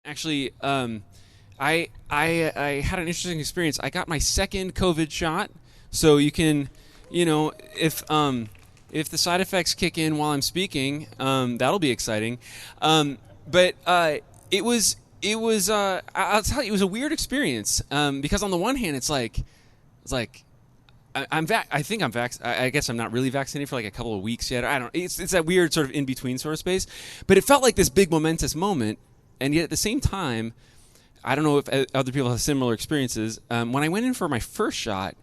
Actually, I had an interesting experience. I got my second COVID shot, so you can, if the side effects kick in while I'm speaking, that'll be exciting. But I'll tell you, it was a weird experience because on the one hand, it's like I think I'm I guess I'm not really vaccinated for like a couple of weeks yet. I don't. It's that weird sort of in between sort of space. But it felt like this big momentous moment, and yet at the same time, I don't know if other people have similar experiences. When I went in for my first shot,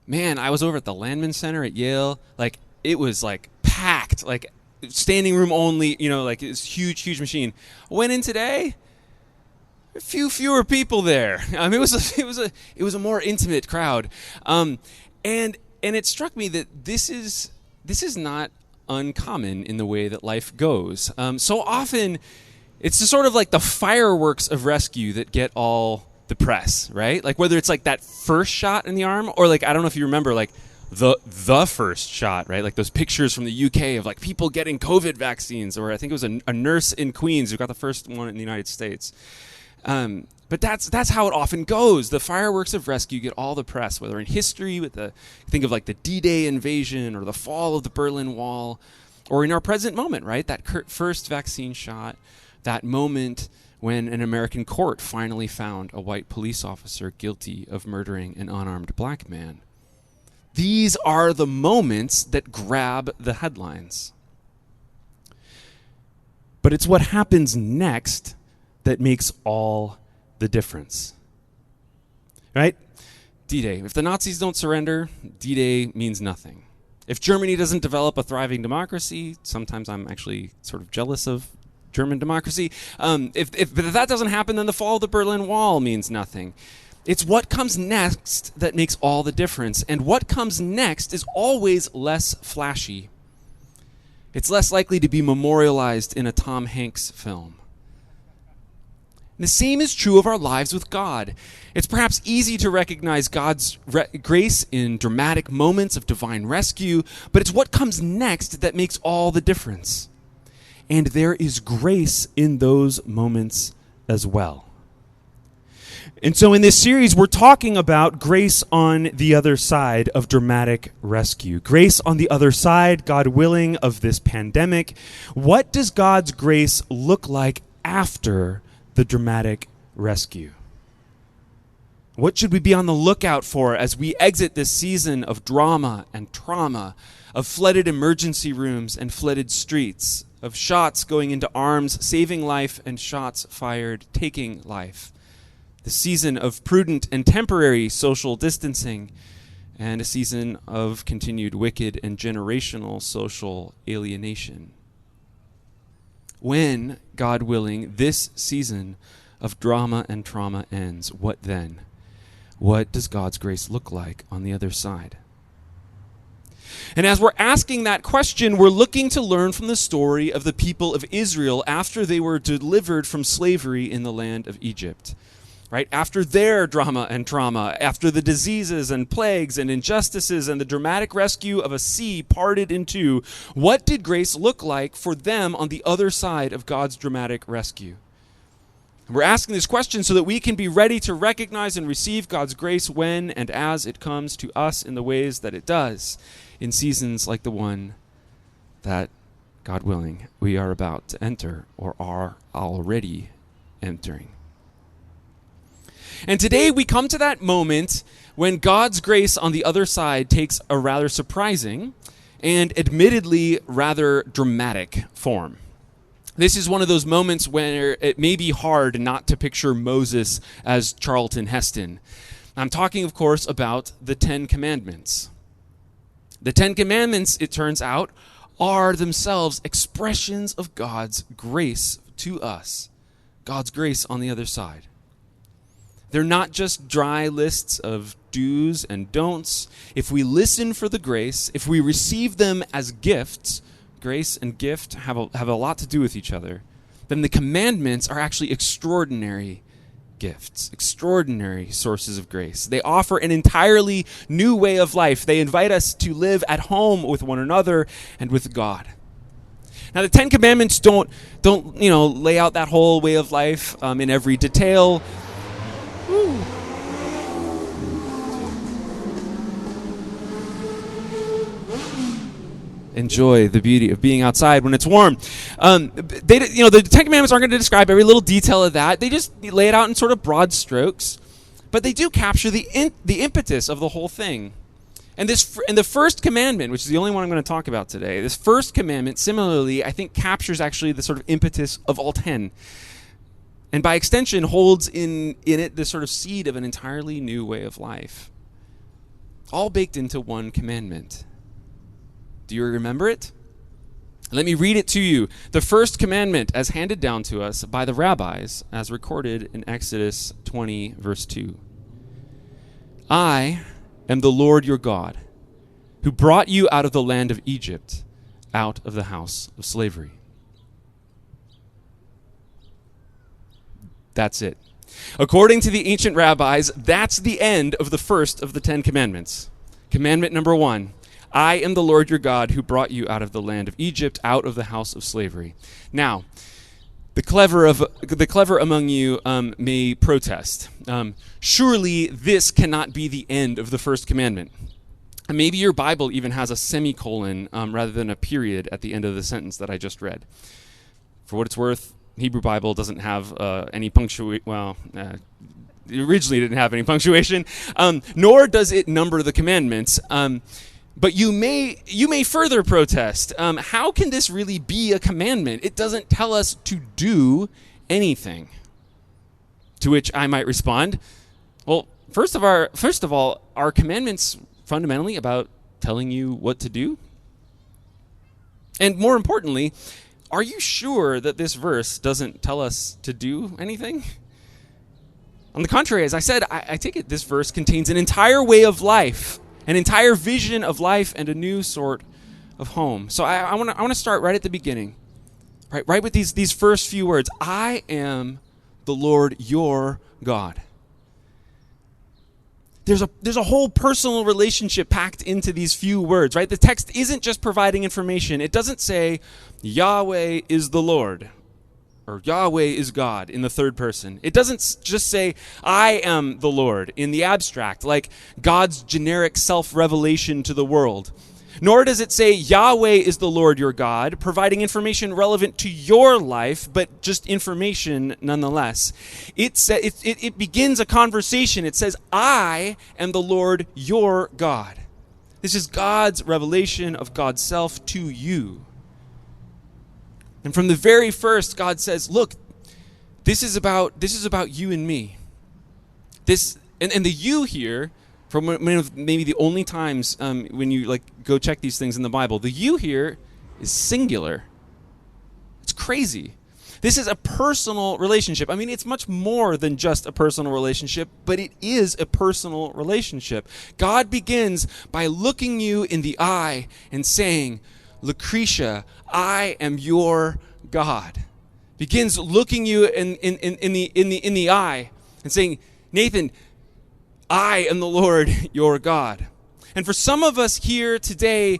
man, I was over at the Landman Center at Yale. Like it was like packed, like standing room only. Like this huge machine. Went in today. A few fewer people there. It was a more intimate crowd. And it struck me that this is not uncommon in the way that life goes. So often, it's just sort of like the fireworks of rescue that get all the press, right? Like whether it's like that first shot in the arm, or like I don't know if you remember like the first shot, right? Like those pictures from the UK of like people getting COVID vaccines, or I think it was a nurse in Queens who got the first one in the United States. But that's how it often goes. The fireworks of rescue get all the press, whether in history think of like the D-Day invasion or the fall of the Berlin Wall, or in our present moment, right? That first vaccine shot, that moment when an American court finally found a white police officer guilty of murdering an unarmed black man. These are the moments that grab the headlines. But it's what happens next that makes all the difference. Right? D-Day. If the Nazis don't surrender, D-Day means nothing. If Germany doesn't develop a thriving democracy, sometimes I'm actually sort of jealous of German democracy. If that doesn't happen, then the fall of the Berlin Wall means nothing. It's what comes next that makes all the difference. And what comes next is always less flashy. It's less likely to be memorialized in a Tom Hanks film. The same is true of our lives with God. It's perhaps easy to recognize God's grace in dramatic moments of divine rescue, but it's what comes next that makes all the difference. And there is grace in those moments as well. And so in this series, we're talking about grace on the other side of dramatic rescue. Grace on the other side, God willing, of this pandemic. What does God's grace look like after the dramatic rescue? What should we be on the lookout for as we exit this season of drama and trauma, of flooded emergency rooms and flooded streets, of shots going into arms, saving life, and shots fired, taking life? The season of prudent and temporary social distancing, and a season of continued wicked and generational social alienation. When, God willing, this season of drama and trauma ends, what then? What does God's grace look like on the other side? And as we're asking that question, we're looking to learn from the story of the people of Israel after they were delivered from slavery in the land of Egypt. Right? After their drama and trauma, after the diseases and plagues and injustices and the dramatic rescue of a sea parted in two, what did grace look like for them on the other side of God's dramatic rescue? We're asking this question so that we can be ready to recognize and receive God's grace when and as it comes to us in the ways that it does in seasons like the one that, God willing, we are about to enter or are already entering. And today we come to that moment when God's grace on the other side takes a rather surprising and admittedly rather dramatic form. This is one of those moments where it may be hard not to picture Moses as Charlton Heston. I'm talking, of course, about the Ten Commandments. The Ten Commandments, it turns out, are themselves expressions of God's grace to us. God's grace on the other side. They're not just dry lists of do's and don'ts. If we listen for the grace, if we receive them as gifts, grace and gift have a lot to do with each other, then the commandments are actually extraordinary gifts, extraordinary sources of grace. They offer an entirely new way of life. They invite us to live at home with one another and with God. Now, the Ten Commandments don't lay out that whole way of life in every detail. Woo. Enjoy the beauty of being outside when it's warm. The Ten Commandments aren't going to describe every little detail of that. They just lay it out in sort of broad strokes, but they do capture the impetus of the whole thing. And the first commandment, which is the only one I'm going to talk about today, this first commandment, similarly, I think captures actually the sort of impetus of all 10. And by extension, holds in it the sort of seed of an entirely new way of life. All baked into one commandment. Do you remember it? Let me read it to you. The first commandment as handed down to us by the rabbis, as recorded in Exodus 20, verse 2. I am the Lord your God, who brought you out of the land of Egypt, out of the house of slavery. That's it. According to the ancient rabbis, that's the end of the first of the 10 commandments. Commandment number 1. I am the Lord your God who brought you out of the land of Egypt, out of the house of slavery. Now, the clever among you may protest. Surely this cannot be the end of the first commandment. And maybe your Bible even has a semicolon rather than a period at the end of the sentence that I just read. For what it's worth, Hebrew Bible doesn't have any punctuation. Well, originally didn't have any punctuation, nor does it number the commandments. But you may further protest. How can this really be a commandment? It doesn't tell us to do anything. To which I might respond, well, first of all, are commandments fundamentally about telling you what to do? And more importantly, are you sure that this verse doesn't tell us to do anything? On the contrary, as I said, I take it this verse contains an entire way of life, an entire vision of life, and a new sort of home. So I want to start right at the beginning, right with these first few words. I am the Lord your God. There's a whole personal relationship packed into these few words, right? The text isn't just providing information. It doesn't say Yahweh is the Lord or Yahweh is God in the third person. It doesn't just say I am the Lord in the abstract, like God's generic self-revelation to the world. Nor does it say Yahweh is the Lord your God, providing information relevant to your life, but just information nonetheless. It begins a conversation. It says, I am the Lord your God. This is God's revelation of God's self to you. And from the very first, God says, look, this is about you and me. And the you here, from maybe the only times when you go check these things in the Bible, the you here is singular. It's crazy. This is a personal relationship. I mean, it's much more than just a personal relationship, but it is a personal relationship. God begins by looking you in the eye and saying, Lucretia, I am your God. Begins looking you in the eye and saying, Nathan, I am the Lord your God. And for some of us here today,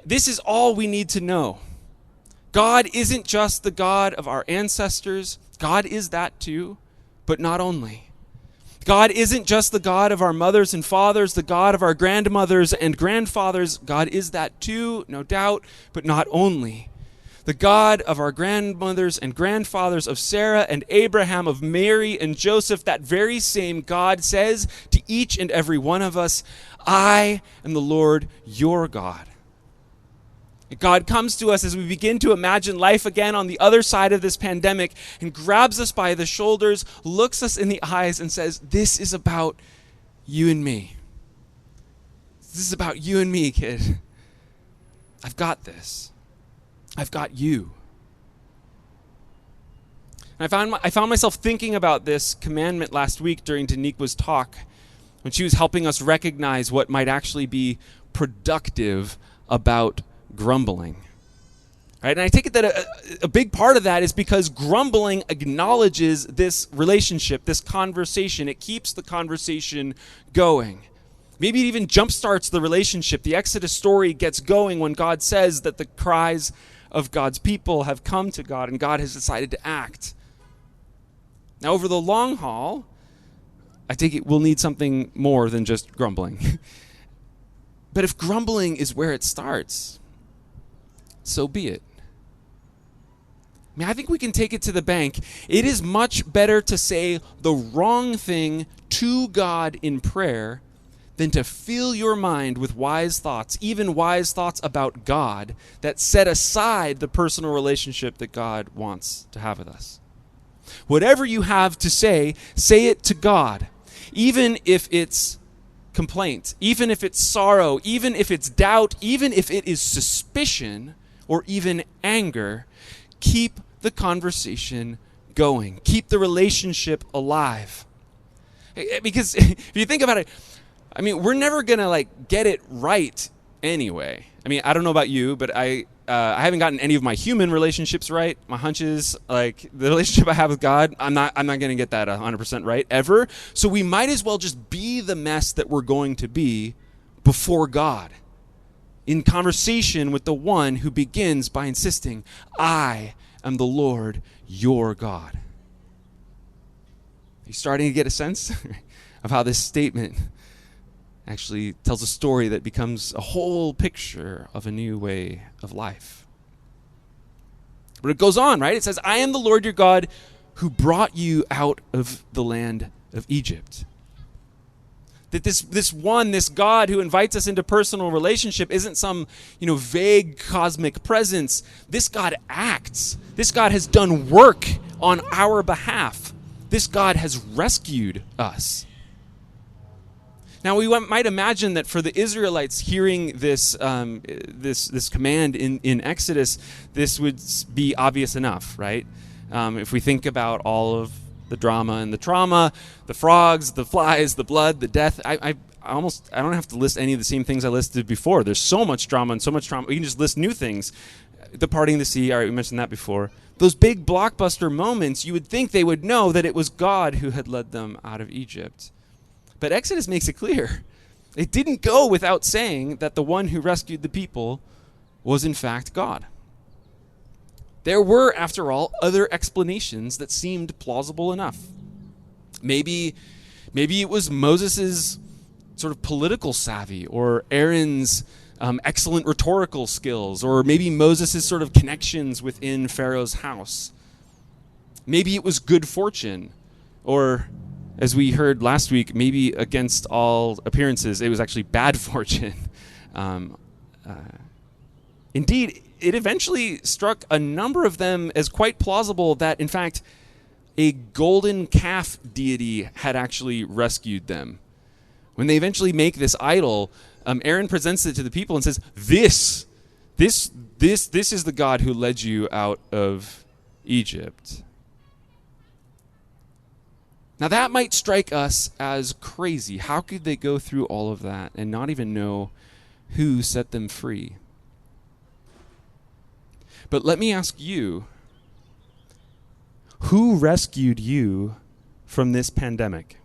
this is all we need to know. God isn't just the God of our ancestors. God is that too, but not only. God isn't just the God of our mothers and fathers, the God of our grandmothers and grandfathers. God is that too, no doubt, but not only. The God of our grandmothers and grandfathers, of Sarah and Abraham, of Mary and Joseph, that very same God says to each and every one of us, I am the Lord your God. God comes to us as we begin to imagine life again on the other side of this pandemic and grabs us by the shoulders, looks us in the eyes and says, this is about you and me. This is about you and me, kid. I've got this. I've got you. And I found myself thinking about this commandment last week during Daniqua's talk when she was helping us recognize what might actually be productive about grumbling. Right? And I take it that a big part of that is because grumbling acknowledges this relationship, this conversation. It keeps the conversation going. Maybe it even jumpstarts the relationship. The Exodus story gets going when God says that the cries of God's people have come to God, and God has decided to act. Now, over the long haul, I think it will need something more than just grumbling. But if grumbling is where it starts, so be it. I mean, I think we can take it to the bank. It is much better to say the wrong thing to God in prayer than to fill your mind with wise thoughts, even wise thoughts about God, that set aside the personal relationship that God wants to have with us. Whatever you have to say it to God, even if it's complaint, even if it's sorrow, even if it's doubt, even if it is suspicion or even anger. Keep the conversation going. Keep the relationship alive. Because if you think about it, I mean, we're never going to get it right anyway. I mean, I don't know about you, but I haven't gotten any of my human relationships right. My hunches, the relationship I have with God, I'm not going to get that 100% right ever. So we might as well just be the mess that we're going to be before God, in conversation with the one who begins by insisting, I am the Lord your God. Are you starting to get a sense of how this statement actually tells a story that becomes a whole picture of a new way of life? But it goes on, right? It says, I am the Lord your God who brought you out of the land of Egypt. That this God who invites us into personal relationship isn't some, vague cosmic presence. This God acts. This God has done work on our behalf. This God has rescued us. Now, we might imagine that for the Israelites hearing this command in Exodus, this would be obvious enough, right? If we think about all of the drama and the trauma, the frogs, the flies, the blood, the death, I don't have to list any of the same things I listed before. There's so much drama and so much trauma. We can just list new things. The parting of the sea, all right, we mentioned that before. Those big blockbuster moments, you would think they would know that it was God who had led them out of Egypt. But Exodus makes it clear. It didn't go without saying that the one who rescued the people was in fact God. There were, after all, other explanations that seemed plausible enough. Maybe it was Moses' sort of political savvy, or Aaron's excellent rhetorical skills, or maybe Moses' sort of connections within Pharaoh's house. Maybe it was good fortune, or, as we heard last week, maybe against all appearances, it was actually bad fortune. Indeed, it eventually struck a number of them as quite plausible that, in fact, a golden calf deity had actually rescued them. When they eventually make this idol, Aaron presents it to the people and says, This is the God who led you out of Egypt. Now that might strike us as crazy. How could they go through all of that and not even know who set them free? But let me ask you, who rescued you from this pandemic?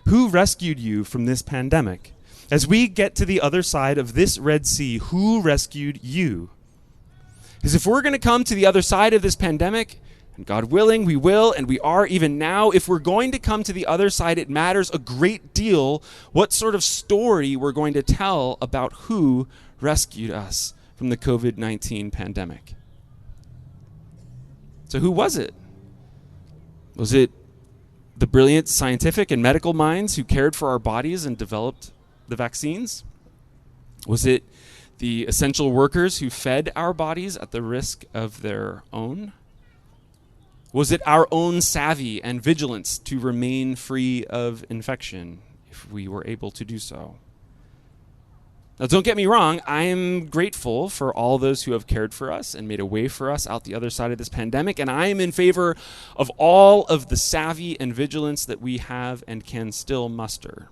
Who rescued you from this pandemic? As we get to the other side of this Red Sea, who rescued you? Because if we're going to come to the other side of this pandemic, and God willing, we will, and we are even now, if we're going to come to the other side, it matters a great deal what sort of story we're going to tell about who rescued us from the COVID-19 pandemic. So who was it? Was it the brilliant scientific and medical minds who cared for our bodies and developed the vaccines? Was it the essential workers who fed our bodies at the risk of their own? Was it our own savvy and vigilance to remain free of infection if we were able to do so? Now, don't get me wrong, I am grateful for all those who have cared for us and made a way for us out the other side of this pandemic, and I am in favor of all of the savvy and vigilance that we have and can still muster.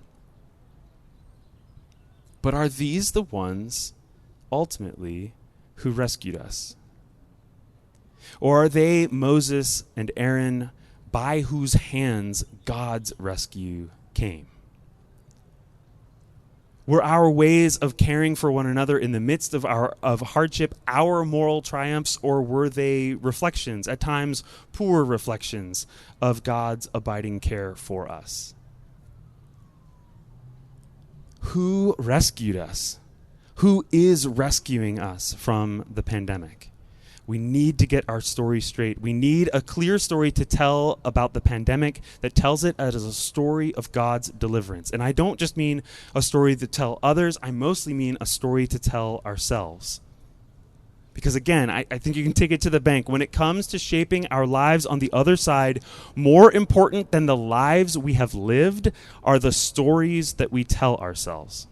But are these the ones, ultimately, who rescued us? Or are they Moses and Aaron, by whose hands God's rescue came? Were our ways of caring for one another in the midst of hardship our moral triumphs, or were they reflections, at times poor reflections, of God's abiding care for us? Who rescued us? Who is rescuing us from the pandemic? We need to get our story straight. We need a clear story to tell about the pandemic that tells it as a story of God's deliverance. And I don't just mean a story to tell others. I mostly mean a story to tell ourselves. Because again, I think you can take it to the bank. When it comes to shaping our lives on the other side, more important than the lives we have lived are the stories that we tell ourselves.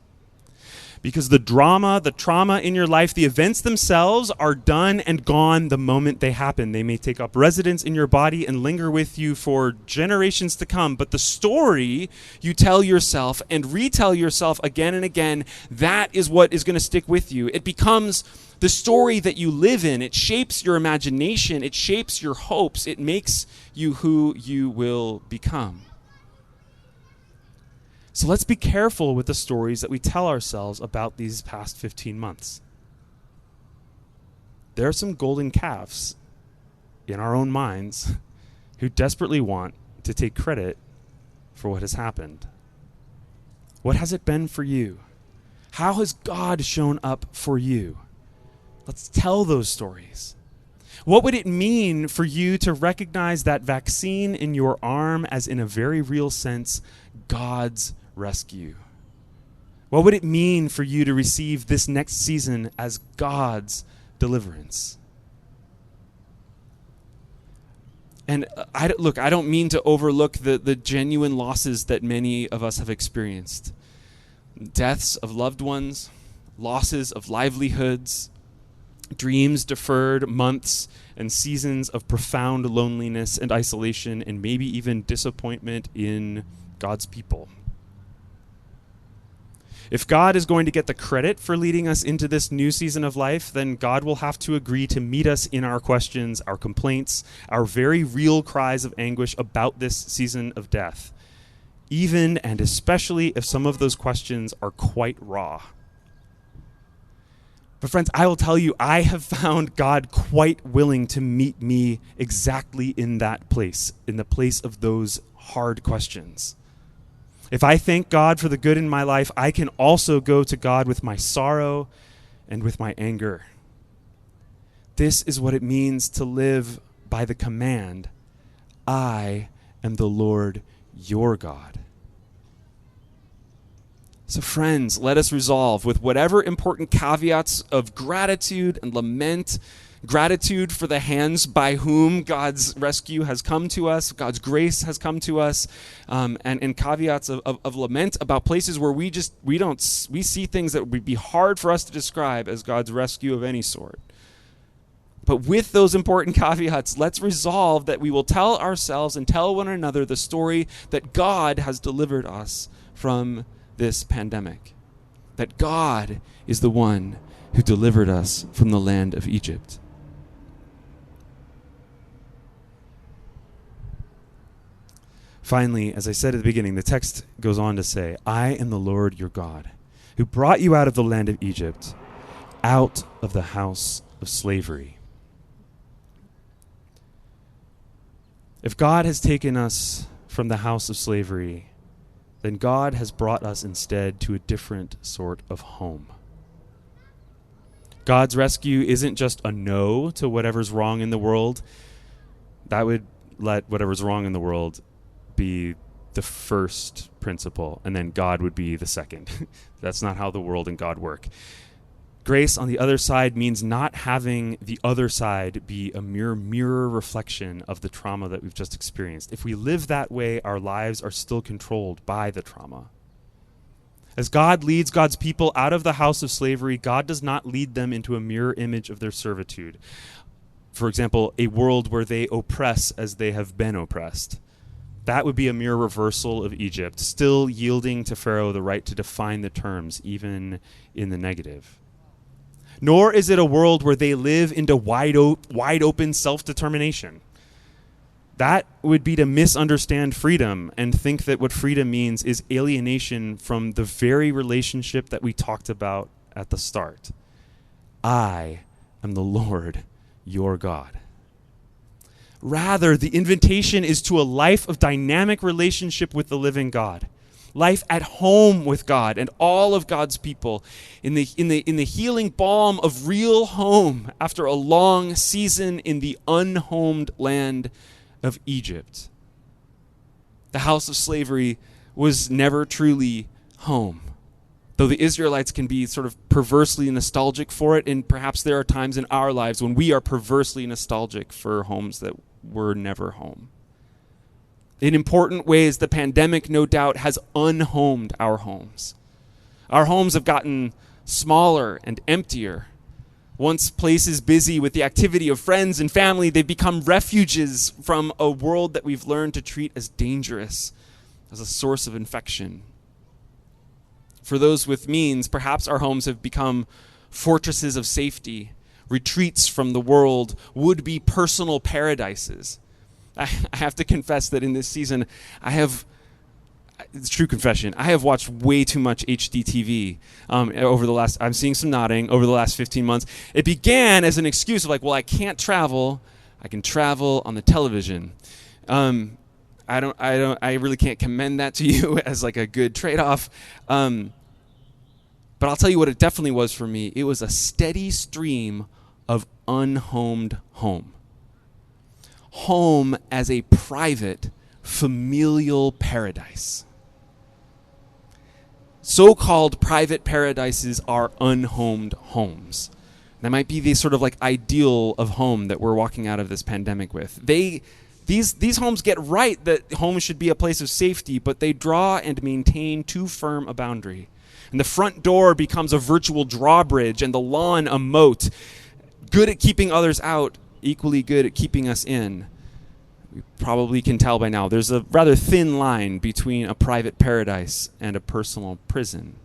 Because the drama, the trauma in your life, the events themselves are done and gone the moment they happen. They may take up residence in your body and linger with you for generations to come. But the story you tell yourself and retell yourself again and again, that is what is going to stick with you. It becomes the story that you live in. It shapes your imagination. It shapes your hopes. It makes you who you will become. So let's be careful with the stories that we tell ourselves about these past 15 months. There are some golden calves in our own minds who desperately want to take credit for what has happened. What has it been for you? How has God shown up for you? Let's tell those stories. What would it mean for you to recognize that vaccine in your arm as, in a very real sense, God's rescue? What would it mean for you to receive this next season as God's deliverance? And I don't mean to overlook the genuine losses that many of us have experienced. Deaths of loved ones, losses of livelihoods, dreams deferred, months and seasons of profound loneliness and isolation, and maybe even disappointment in God's people. If God is going to get the credit for leading us into this new season of life, then God will have to agree to meet us in our questions, our complaints, our very real cries of anguish about this season of death, even and especially if some of those questions are quite raw. But friends, I will tell you, I have found God quite willing to meet me exactly in that place, in the place of those hard questions. If I thank God for the good in my life, I can also go to God with my sorrow and with my anger. This is what it means to live by the command, I am the Lord your God. So friends, let us resolve with whatever important caveats of gratitude and lament, gratitude for the hands by whom God's rescue has come to us, God's grace has come to us, and caveats of lament about places where we see things that would be hard for us to describe as God's rescue of any sort. But with those important caveats, let's resolve that we will tell ourselves and tell one another the story that God has delivered us from this pandemic, that God is the one who delivered us from the land of Egypt. Finally, as I said at the beginning, the text goes on to say, I am the Lord your God, who brought you out of the land of Egypt, out of the house of slavery. If God has taken us from the house of slavery, then God has brought us instead to a different sort of home. God's rescue isn't just a no to whatever's wrong in the world. That would let whatever's wrong in the world be the first principle, and then God would be the second. That's not how the world and God work. Grace on the other side means not having the other side be a mere mirror reflection of the trauma that we've just experienced. If we live that way, our lives are still controlled by the trauma. As God leads God's people out of the house of slavery, God does not lead them into a mirror image of their servitude. For example, a world where they oppress as they have been oppressed. That would be a mere reversal of Egypt, still yielding to Pharaoh the right to define the terms, even in the negative. Nor is it a world where they live into wide open self-determination. that would be to misunderstand freedom and think that what freedom means is alienation from the very relationship that we talked about at the start. I am the Lord, your God. Rather, the invitation is to a life of dynamic relationship with the living God. Life at home with God and all of God's people in the healing balm of real home after a long season in the unhomed land of Egypt. The house of slavery was never truly home. Though the Israelites can be sort of perversely nostalgic for it, and perhaps there are times in our lives when we are perversely nostalgic for homes that were never home. In important ways, the pandemic, no doubt, has unhomed our homes. Our homes have gotten smaller and emptier. Once places busy with the activity of friends and family, they've become refuges from a world that we've learned to treat as dangerous, as a source of infection. For those with means, perhaps our homes have become fortresses of safety, retreats from the world, would-be personal paradises. I have to confess that in this season, it's true confession, I have watched way too much HDTV I'm seeing some nodding, over the last 15 months. It began as an excuse of like, well, I can't travel, I can travel on the television. I really can't commend that to you as like a good trade-off. But I'll tell you what it definitely was for me. It was a steady stream of unhomed home. Home as a private, familial paradise. So-called private paradises are unhomed homes. That might be the sort of like ideal of home that we're walking out of this pandemic with. These homes get right that home should be a place of safety, but they draw and maintain too firm a boundary. And the front door becomes a virtual drawbridge and the lawn a moat. Good at keeping others out, equally good at keeping us in. We probably can tell by now there's a rather thin line between a private paradise and a personal prison.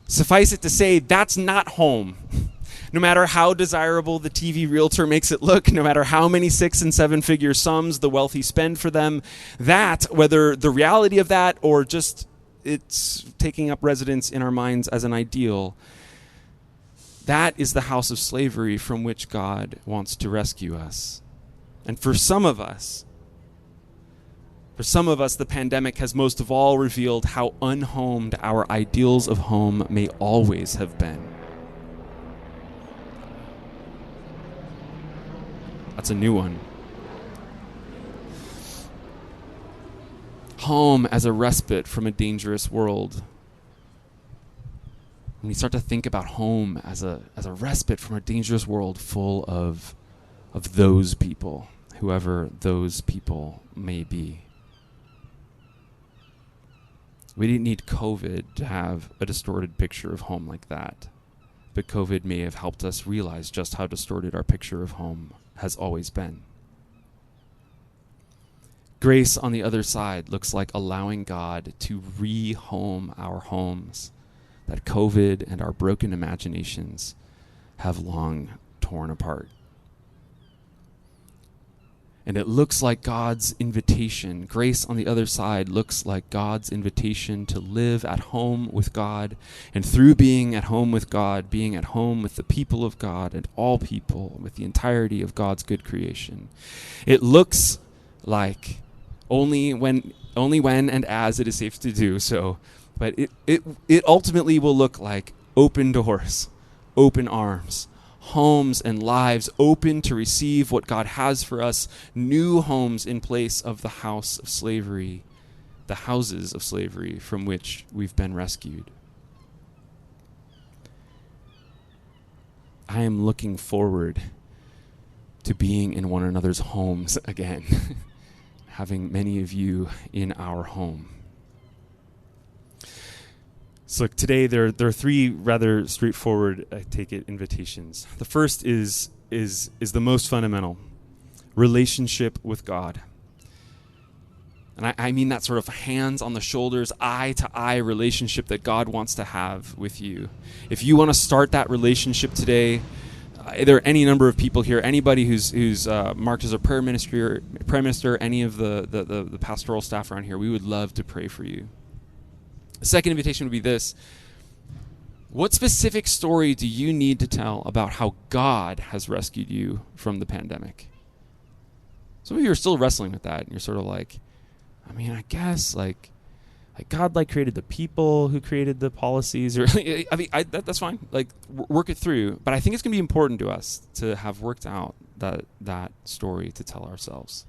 Suffice it to say, that's not home. No matter how desirable the TV realtor makes it look, no matter how many 6- and 7-figure sums the wealthy spend for them, that, whether the reality of that or just it's taking up residence in our minds as an ideal, that is the house of slavery from which God wants to rescue us. And for some of us, the pandemic has most of all revealed how unhomed our ideals of home may always have been. That's a new one. Home as a respite from a dangerous world. When we start to think about home as a respite from a dangerous world full of those people, whoever those people may be. We didn't need COVID to have a distorted picture of home like that, but COVID may have helped us realize just how distorted our picture of home has always been. Grace on the other side looks like allowing God to rehome our homes that COVID and our broken imaginations have long torn apart. And it looks like God's invitation. Grace on the other side looks like God's invitation to live at home with God, and through being at home with God, being at home with the people of God and all people, with the entirety of God's good creation. It looks like only when and as it is safe to do so, but it ultimately will look like open doors, open arms, homes and lives open to receive what God has for us, new homes in place of the house of slavery, the houses of slavery from which we've been rescued. I am looking forward to being in one another's homes again, having many of you in our home. So today there are three rather straightforward, I take it, invitations. The first is the most fundamental, relationship with God. And I mean that sort of hands on the shoulders, eye-to-eye relationship that God wants to have with you. If you want to start that relationship today, there are any number of people here, anybody who's marked as a prayer minister, any of the pastoral staff around here, we would love to pray for you. The second invitation would be this. What specific story do you need to tell about how God has rescued you from the pandemic? Some of you are still wrestling with that, and you're sort of like, I mean, I guess, like God, like, created the people who created the policies, or I mean, that's fine. Like, work it through. But I think it's going to be important to us to have worked out that story to tell ourselves.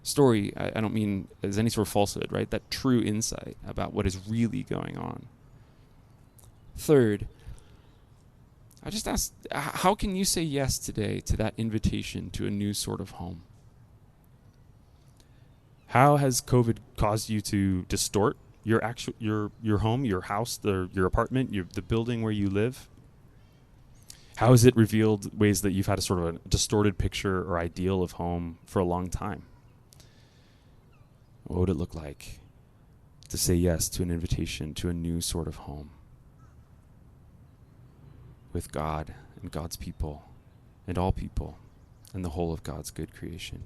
Story, I don't mean as any sort of falsehood, right? That true insight about what is really going on. Third, I just ask, how can you say yes today to that invitation to a new sort of home? How has COVID caused you to distort your home, your house, your apartment, the building where you live? How has it revealed ways that you've had a sort of a distorted picture or ideal of home for a long time? What would it look like to say yes to an invitation to a new sort of home with God and God's people and all people and the whole of God's good creation?